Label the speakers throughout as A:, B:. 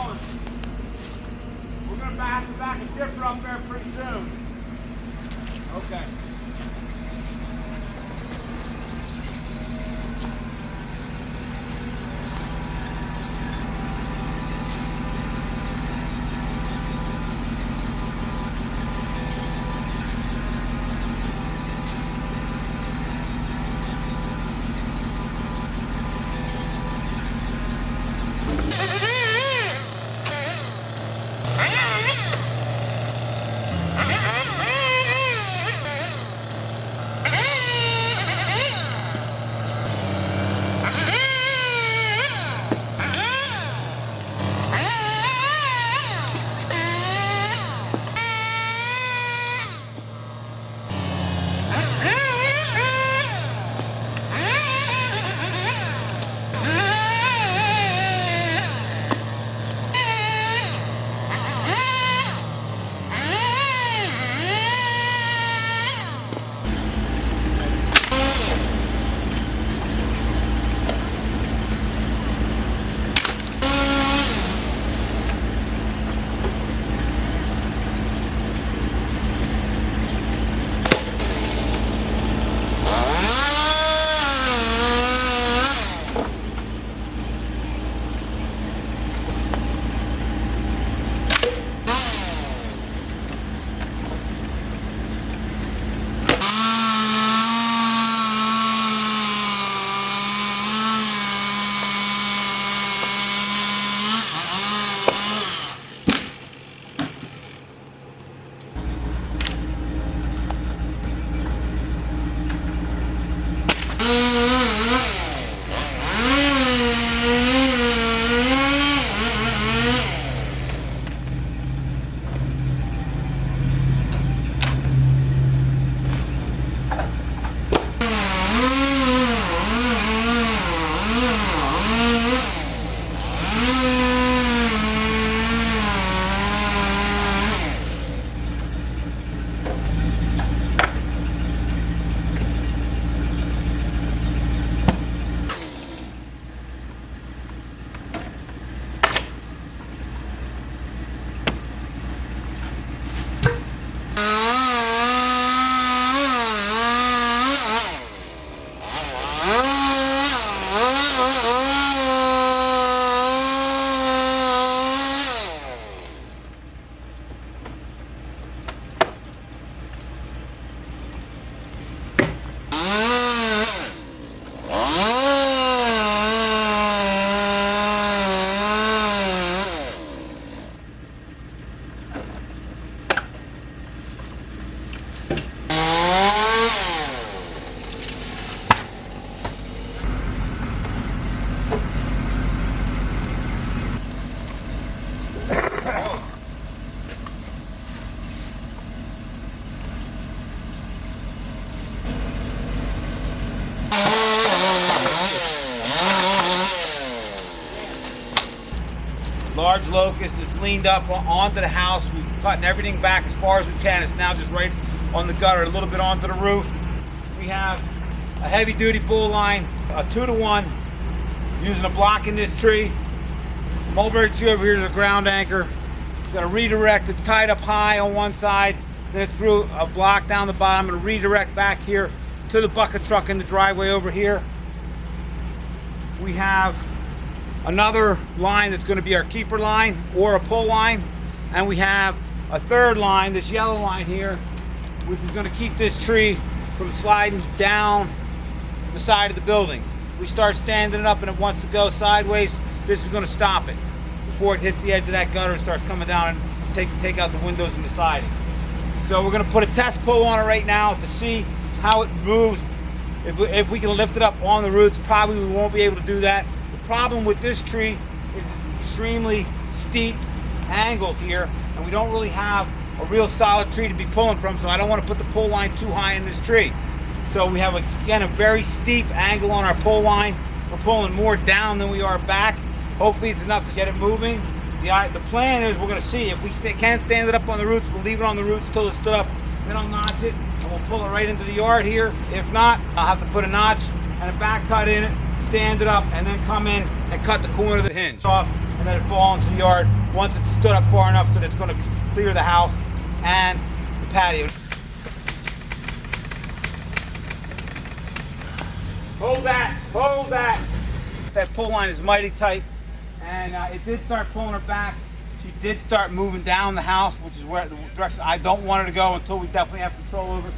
A: going. We're going to have to back a chipper up there pretty soon. Okay. Large locust is leaned up onto the house. We've cutting everything back as far as we can. It's now just right on the gutter, a little bit onto the roof. We have a heavy duty bull line, a 2-to-1, using a block in this tree. Mulberry tree over here is a ground anchor. Got a redirect. It's tied up high on one side, then it's through a block down the bottom and a redirect back here to the bucket truck in the driveway over here. We have another line that's going to be our keeper line or a pull line, and we have a third line, this yellow line here, which is going to keep this tree from sliding down the side of the building. If we start standing it up and it wants to go sideways, this is going to stop it before it hits the edge of that gutter and starts coming down and take out the windows and the siding. So we're going to put a test pull on it right now to see how it moves. If we can lift it up on the roots, probably we won't be able to do that. The problem with this tree is it's extremely steep angled here, and we don't really have a real solid tree to be pulling from, so I don't want to put the pull line too high in this tree. So we have, again, a very steep angle on our pull line. We're pulling more down than we are back. Hopefully it's enough to get it moving. The plan is we're going to see if we can stand it up on the roots. We'll leave it on the roots until it's stood up. Then I'll notch it, and we'll pull it right into the yard here. If not, I'll have to put a notch and a back cut in it, stand it up, and then come in and cut the corner of the hinge off, and then it fall into the yard once it's stood up far enough so that it's going to clear the house and the patio. Hold that, hold that. That pull line is mighty tight, and it did start pulling her back. She did start moving down the house, which is where the direction I don't want her to go until we definitely have control over it.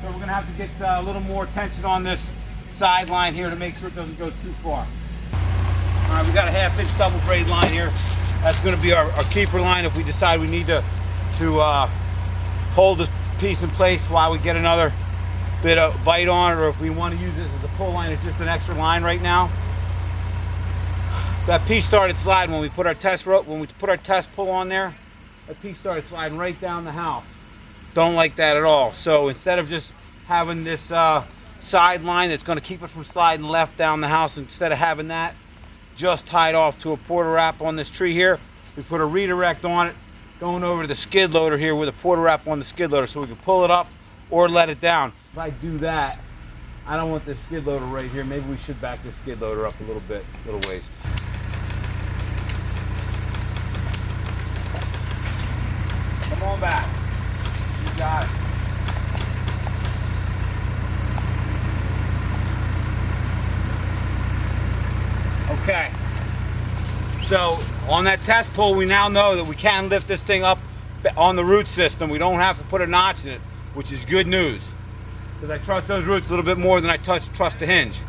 A: So we're gonna have to get a little more tension on this sideline here to make sure it doesn't go too far. All right, we got a 1/2 inch double braid line here. That's gonna be our keeper line if we decide we need to hold this piece in place while we get another bit of bite on it, or if we want to use this as a pull line, it's just an extra line right now. That piece started sliding when we put our test rope, when we put our test pull on there. That piece started sliding right down the house. Don't like that at all. So instead of just having this side line that's going to keep it from sliding left down the house, instead of having that just tied off to a porter wrap on this tree here, we put a redirect on it going over to the skid loader here with a porter wrap on the skid loader so we can pull it up or let it down. If I do that, I don't want this skid loader right here. Maybe we should back this skid loader up a little bit, little ways. Come on back. You got it. Okay. So on that test pull, we now know that we can lift this thing up on the root system. We don't have to put a notch in it, which is good news, because I trust those roots a little bit more than I trust the hinge.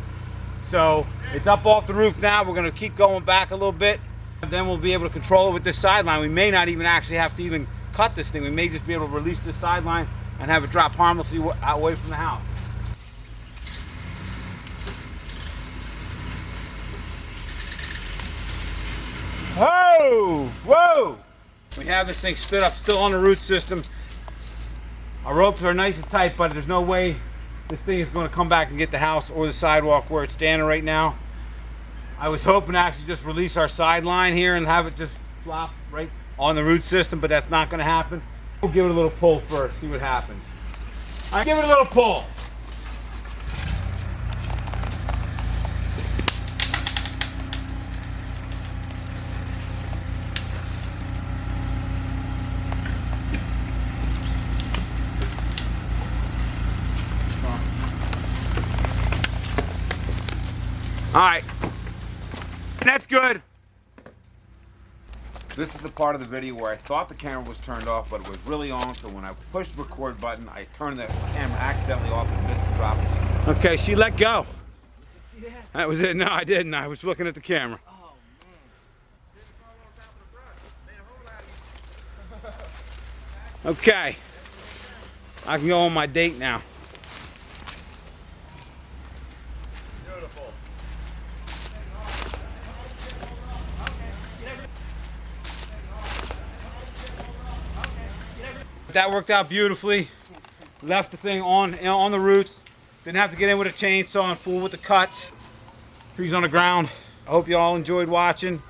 A: So it's up off the roof now. We're going to keep going back a little bit, and then we'll be able to control it with this sideline. We may not even actually have to even cut this thing. We may just be able to release this sideline and have it drop harmlessly away from the house. Whoa! Whoa! We have this thing stood up, still on the root system. Our ropes are nice and tight, but there's no way this thing is going to come back and get the house or the sidewalk where it's standing right now. I was hoping to actually just release our sideline here and have it just flop right on the root system, but that's not going to happen. We'll give it a little pull first, see what happens. All right, give it a little pull. All right, that's good. This is the part of the video where I thought the camera was turned off, but it was really on, so when I pushed the record button, I turned the camera accidentally off and missed the drop. Okay, she let go.
B: Did you see that?
A: That was it. No, I didn't. I was looking at the camera.
B: Oh, man.
A: Okay, I can go on my date now.
B: Beautiful.
A: That worked out beautifully. Left the thing on the roots. Didn't have to get in with a chainsaw and fool with the cuts. Trees on the ground. I hope you all enjoyed watching.